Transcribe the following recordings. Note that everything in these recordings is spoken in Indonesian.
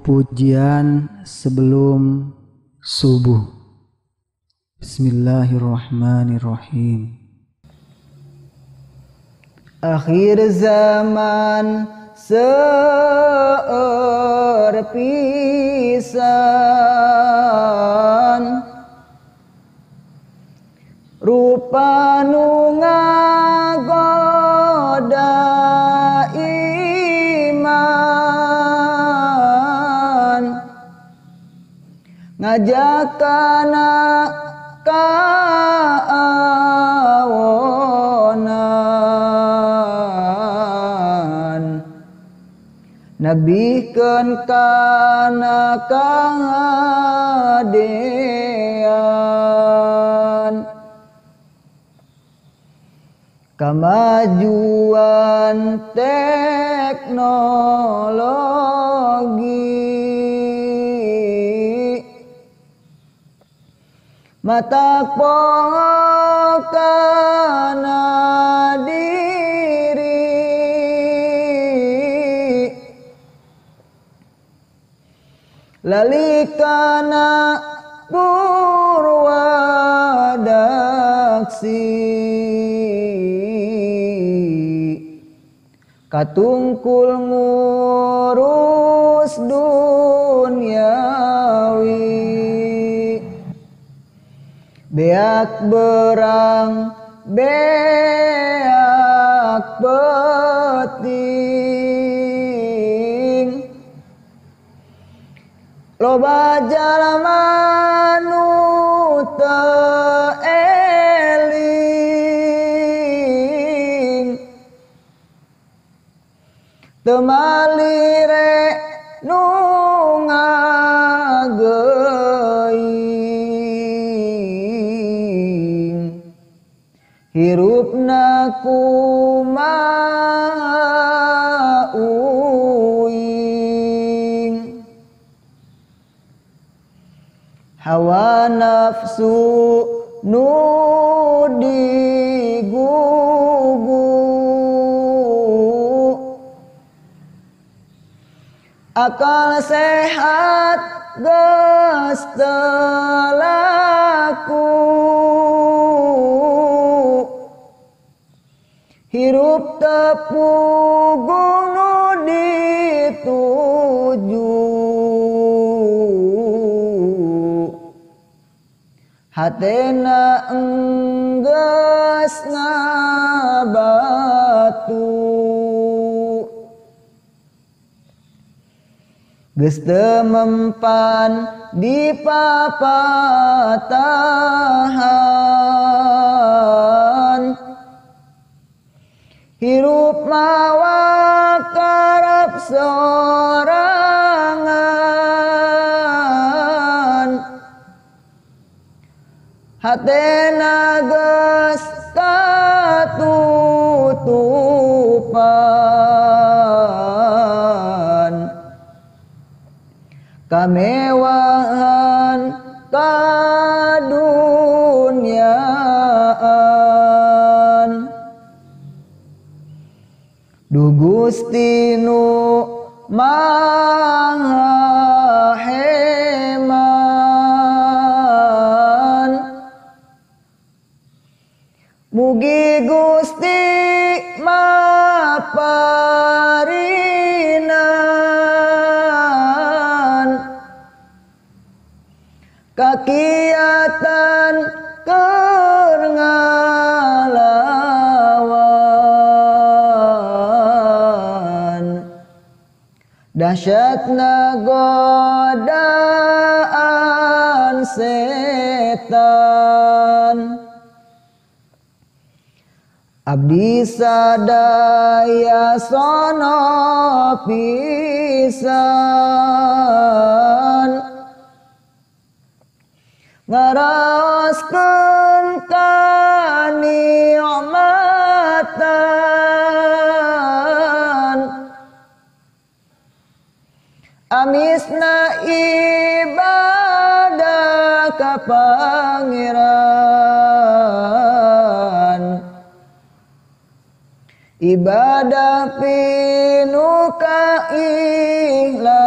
Pujian sebelum subuh. Bismillahirrahmanirrahim. Akhir zaman seerpisan, rupa nu ngagoda iman, ngajakana kaawonan, nabihkeun kana kahadean. Kemajuan teknologi matak poho kana diri, lalikana purwadaksi, katungkul ngurus duniawi, beak berang beak peting, loba jalma nu teu eling, teu malire nu ngageuing, hirupna kumaha uing. Hawa nafsu nu digugu, akal sehat geus teu laku, hirup teu puguh nu dituju, hatena enggeus ngabatu, geus teu mempan dipapatahan, hirup mawa karep sorangan, hatena geus katutupan, kamewahan kadunyaan. Duh Gusti nu maha heman, mugi Gusti maparinan kakiatan keur ngalawan, dahsyatna godaan setan. Abdi sadaya sono pisan, ngaraoskeun kanikmatan, amisna ibadah ka Pangeran. ibadah pinuka ikhlasan.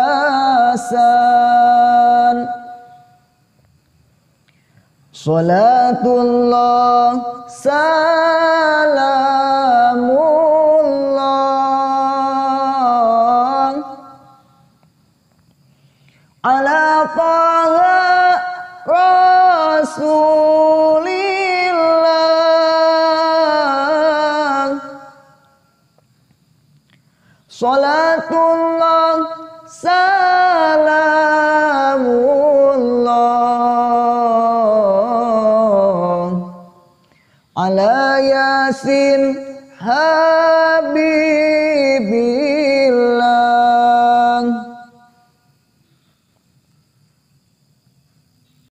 Salatullah salamullah ala taha rasulillah. Salatullah salamullah ala yasin habibi